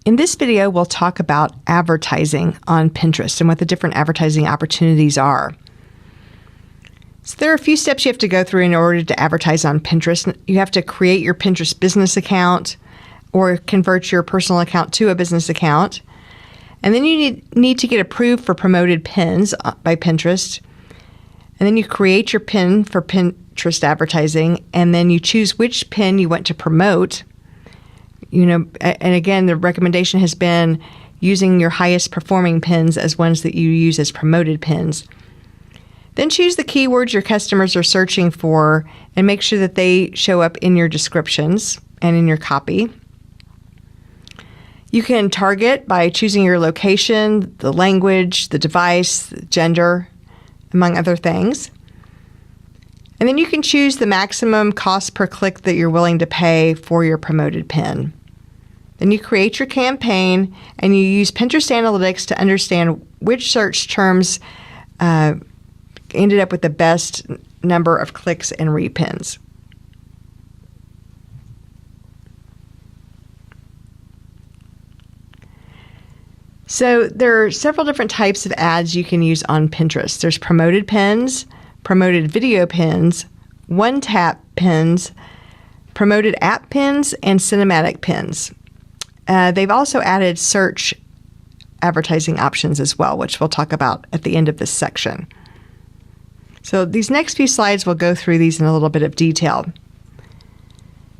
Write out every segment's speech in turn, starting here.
In this video, we'll talk about advertising on Pinterest and what the different advertising opportunities are. So there are a few steps you have to go through in order to advertise on Pinterest. You have to create your Pinterest business account or convert your personal account to a business account. And then you need to get approved for promoted pins by Pinterest. And then you create your pin for Pinterest advertising, and then you choose which pin you want to promote. And again, the recommendation has been using your highest performing pins as ones that you use as promoted pins. Then choose the keywords your customers are searching for and make sure that they show up in your descriptions and in your copy. You can target by choosing your location, the language, the device, the gender, among other things. And then you can choose the maximum cost per click that you're willing to pay for your promoted pin. Then you create your campaign and you use Pinterest Analytics to understand which search terms ended up with the best number of clicks and repins. So there are several different types of ads you can use on Pinterest. There's promoted pins, promoted video pins, one-tap pins, promoted app pins, and cinematic pins. They've also added search advertising options as well, which we'll talk about at the end of this section. So these next few slides will go through these in a little bit of detail.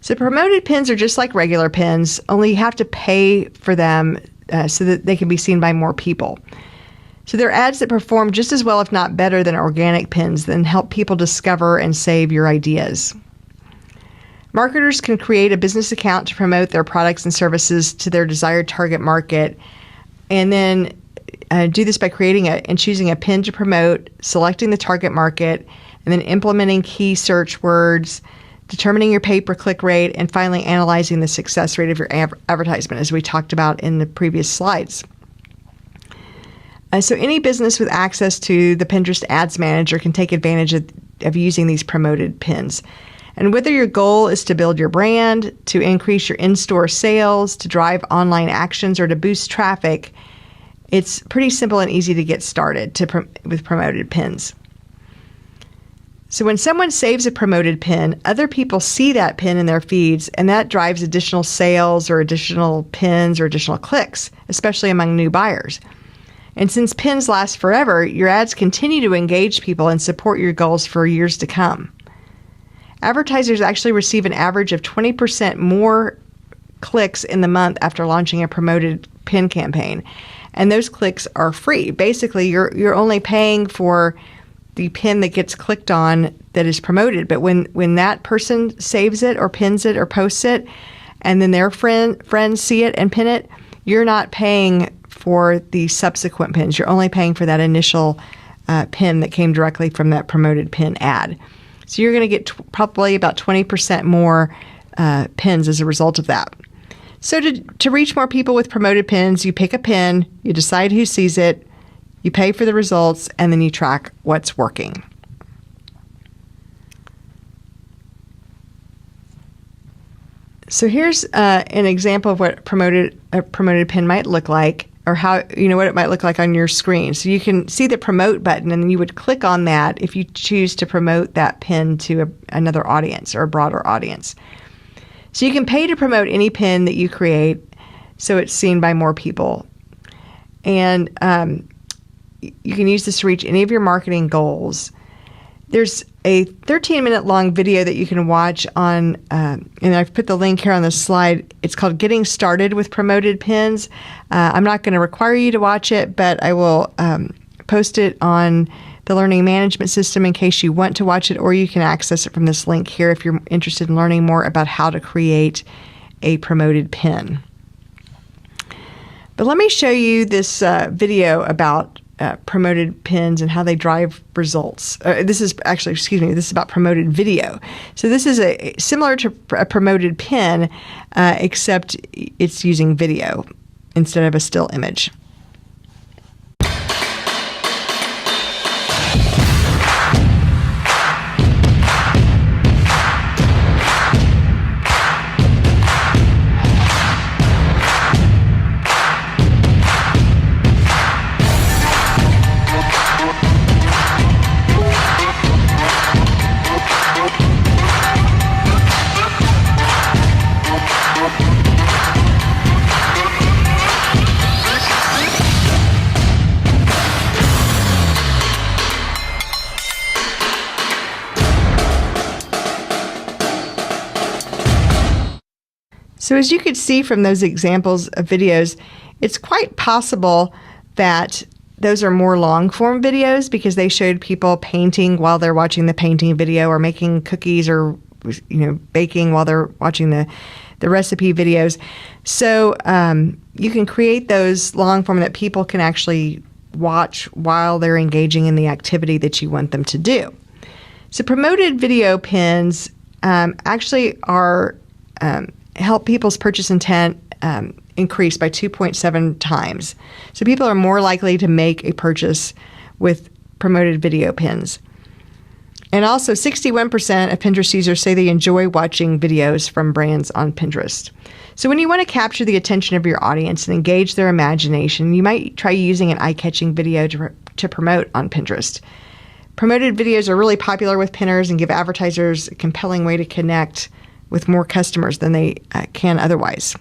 So promoted pins are just like regular pins, only you have to pay for them so that they can be seen by more people. So they're ads that perform just as well, if not better, than organic pins, and help people discover and save your ideas. Marketers can create a business account to promote their products and services to their desired target market, and then do this by creating and choosing a pin to promote, selecting the target market, and then implementing key search words, determining your pay-per-click rate, and finally analyzing the success rate of your advertisement, as we talked about in the previous slides. So any business with access to the Pinterest Ads Manager can take advantage of using these promoted pins. And whether your goal is to build your brand, to increase your in-store sales, to drive online actions, or to boost traffic, it's pretty simple and easy to get started with promoted pins. So when someone saves a promoted pin, other people see that pin in their feeds, and that drives additional sales or additional pins or additional clicks, especially among new buyers. And since pins last forever, your ads continue to engage people and support your goals for years to come. Advertisers actually receive an average of 20% more clicks in the month after launching a promoted pin campaign. And those clicks are free. Basically, you're only paying for the pin that gets clicked on that is promoted. But when that person saves it or pins it or posts it, and then their friends see it and pin it, you're not paying for the subsequent pins. You're only paying for that initial pin that came directly from that promoted pin ad. So you're going to get probably about 20% more pins as a result of that. So to reach more people with promoted pins, you pick a pin, you decide who sees it, you pay for the results, and then you track what's working. So here's an example of what a promoted pin might look like, or how what it might look like on your screen. So you can see the promote button, and then you would click on that if you choose to promote that pin to another audience or a broader audience. So you can pay to promote any pin that you create so it's seen by more people. And you can use this to reach any of your marketing goals. There's a 13-minute long video that you can watch on, and I've put the link here on the slide. It's called Getting Started with Promoted Pins. I'm not going to require you to watch it, but I will post it on the Learning Management System in case you want to watch it, or you can access it from this link here if you're interested in learning more about how to create a promoted pin. But let me show you this video about promoted pins and how they drive results. This is about promoted video. So this is similar to a promoted pin, except it's using video instead of a still image. So as you could see from those examples of videos, it's quite possible that those are more long form videos because they showed people painting while they're watching the painting video, or making cookies, or baking while they're watching the recipe videos. So you can create those long form that people can actually watch while they're engaging in the activity that you want them to do. So promoted video pins actually are help people's purchase intent increase by 2.7 times. So people are more likely to make a purchase with promoted video pins. And also 61% of Pinterest users say they enjoy watching videos from brands on Pinterest. So when you want to capture the attention of your audience and engage their imagination, you might try using an eye-catching video to promote on Pinterest. Promoted videos are really popular with pinners and give advertisers a compelling way to connect with more customers than they can otherwise.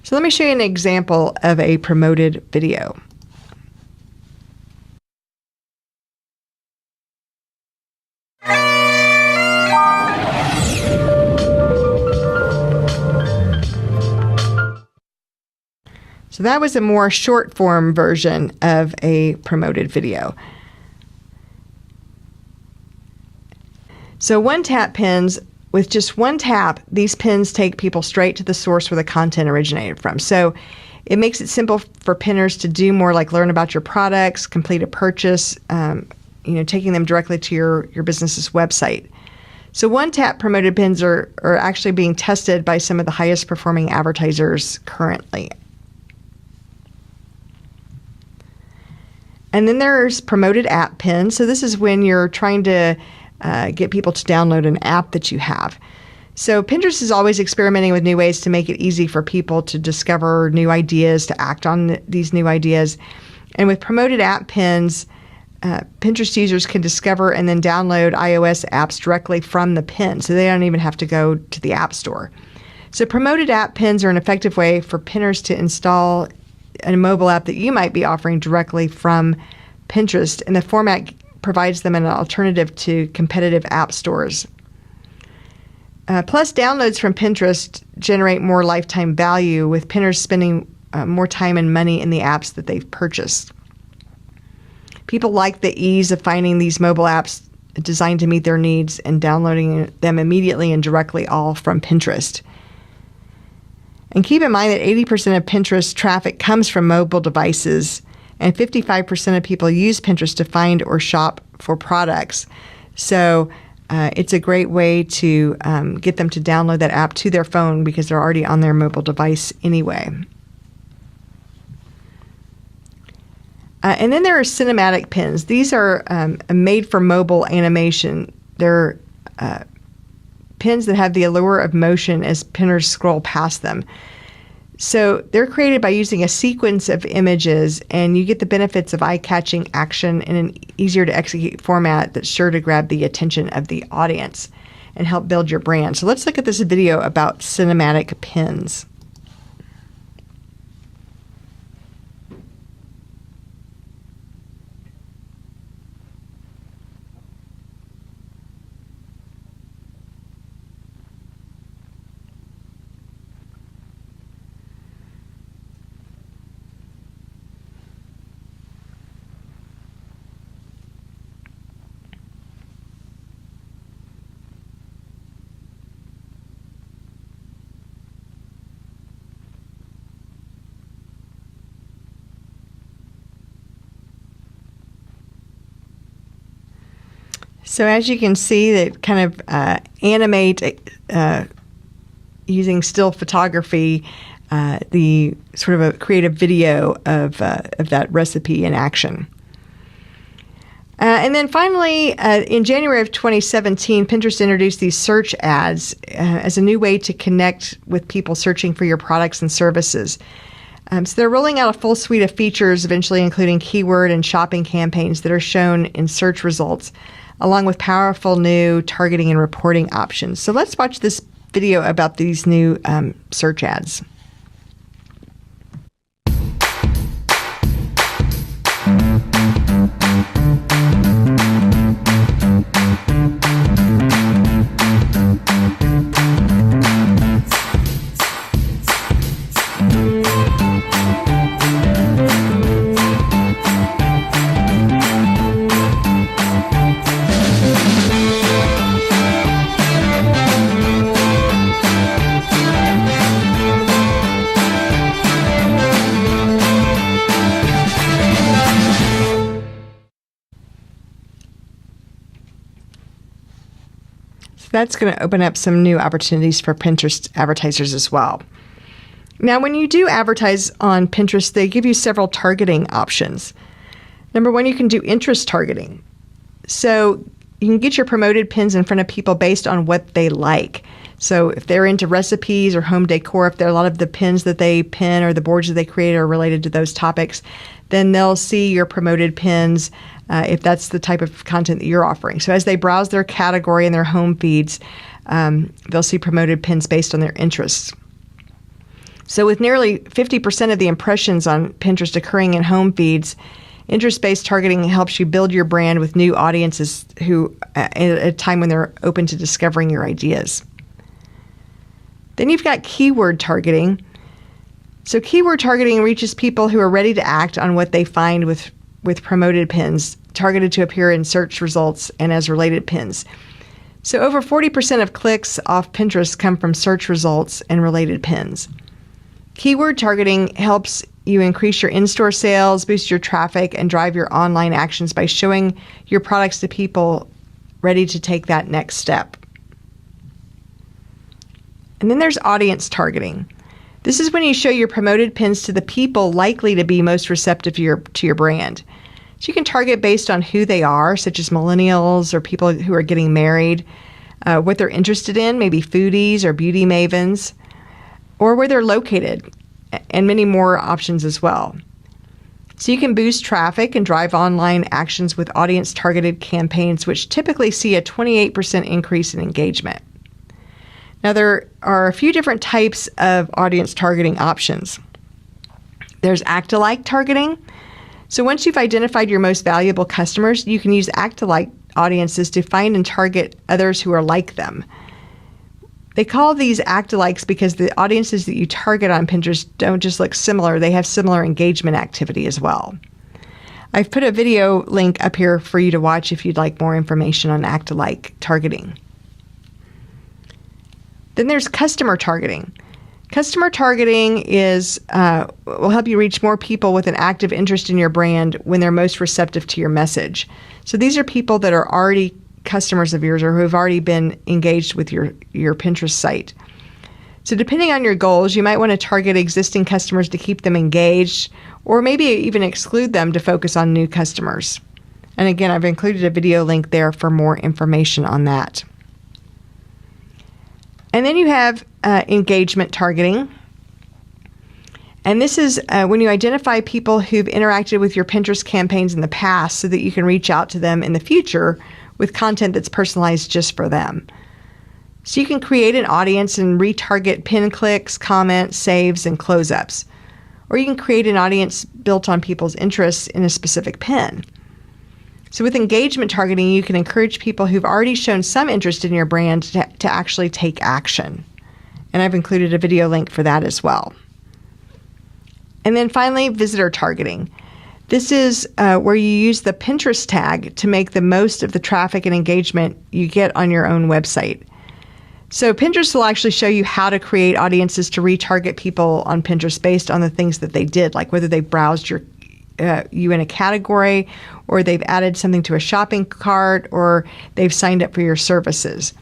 So let me show you an example of a promoted video. So that was a more short form version of a promoted video. So one-tap pins, with just one tap, these pins take people straight to the source where the content originated from. So it makes it simple for pinners to do more, like learn about your products, complete a purchase, taking them directly to your business's website. So one-tap promoted pins are actually being tested by some of the highest performing advertisers currently. And then there's promoted app pins. So this is when you're trying to get people to download an app that you have. So Pinterest is always experimenting with new ways to make it easy for people to discover new ideas, to act on these new ideas. And with promoted app pins, Pinterest users can discover and then download iOS apps directly from the pin, so they don't even have to go to the App Store. So promoted app pins are an effective way for pinners to install a mobile app that you might be offering directly from Pinterest, and the format provides them an alternative to competitive app stores. Plus, downloads from Pinterest generate more lifetime value, with pinners spending more time and money in the apps that they've purchased. People like the ease of finding these mobile apps designed to meet their needs and downloading them immediately and directly, all from Pinterest. And keep in mind that 80% of Pinterest traffic comes from mobile devices, and 55% of people use Pinterest to find or shop for products. So it's a great way to get them to download that app to their phone because they're already on their mobile device anyway. And then there are cinematic pins. These are made for mobile animation. They're pins that have the allure of motion as pinners scroll past them. So they're created by using a sequence of images, and you get the benefits of eye-catching action in an easier-to-execute format that's sure to grab the attention of the audience and help build your brand. So let's look at this video about cinematic pins. So as you can see, they kind of animate using still photography, the sort of a creative video of that recipe in action. And then finally, in January of 2017, Pinterest introduced these search ads as a new way to connect with people searching for your products and services. So they're rolling out a full suite of features, eventually including keyword and shopping campaigns that are shown in search results, along with powerful new targeting and reporting options. So let's watch this video about these new search ads. So that's going to open up some new opportunities for Pinterest advertisers as well. Now, when you do advertise on Pinterest, they give you several targeting options. Number one, you can do interest targeting. So you can get your promoted pins in front of people based on what they like. So if they're into recipes or home decor, if there are a lot of the pins that they pin or the boards that they create are related to those topics, then they'll see your promoted pins if that's the type of content that you're offering. So as they browse their category and their home feeds, they'll see promoted pins based on their interests. So with nearly 50% of the impressions on Pinterest occurring in home feeds, interest-based targeting helps you build your brand with new audiences who at a time when they're open to discovering your ideas. Then you've got keyword targeting. So keyword targeting reaches people who are ready to act on what they find with promoted pins, targeted to appear in search results and as related pins. So over 40% of clicks off Pinterest come from search results and related pins. Keyword targeting helps you increase your in-store sales, boost your traffic, and drive your online actions by showing your products to people ready to take that next step. And then there's audience targeting. This is when you show your promoted pins to the people likely to be most receptive to your brand. So you can target based on who they are, such as millennials or people who are getting married, what they're interested in, maybe foodies or beauty mavens, or where they're located, and many more options as well. So you can boost traffic and drive online actions with audience-targeted campaigns, which typically see a 28% increase in engagement. Now, there are a few different types of audience targeting options. There's act-alike targeting. So once you've identified your most valuable customers, you can use act-alike audiences to find and target others who are like them. They call these act-alikes because the audiences that you target on Pinterest don't just look similar, they have similar engagement activity as well. I've put a video link up here for you to watch if you'd like more information on act-alike targeting. Then there's customer targeting. Customer targeting will help you reach more people with an active interest in your brand when they're most receptive to your message. So these are people that are already customers of yours or who have already been engaged with your Pinterest site. So depending on your goals, you might want to target existing customers to keep them engaged, or maybe even exclude them to focus on new customers. And again, I've included a video link there for more information on that. And then you have engagement targeting. And this is when you identify people who've interacted with your Pinterest campaigns in the past so that you can reach out to them in the future with content that's personalized just for them. So you can create an audience and retarget pin clicks, comments, saves, and close-ups. Or you can create an audience built on people's interests in a specific pin. So with engagement targeting, you can encourage people who've already shown some interest in your brand to actually take action. And I've included a video link for that as well. And then finally, visitor targeting. This is where you use the Pinterest tag to make the most of the traffic and engagement you get on your own website. So Pinterest will actually show you how to create audiences to retarget people on Pinterest based on the things that they did, like whether they browsed you in a category, or they've added something to a shopping cart, or they've signed up for your services.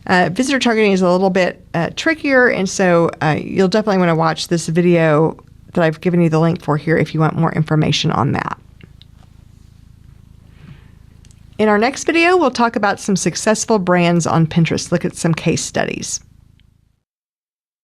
Visitor targeting is a little bit trickier, and so you'll definitely want to watch this video that I've given you the link for here if you want more information on that. In our next video, we'll talk about some successful brands on Pinterest, look at some case studies.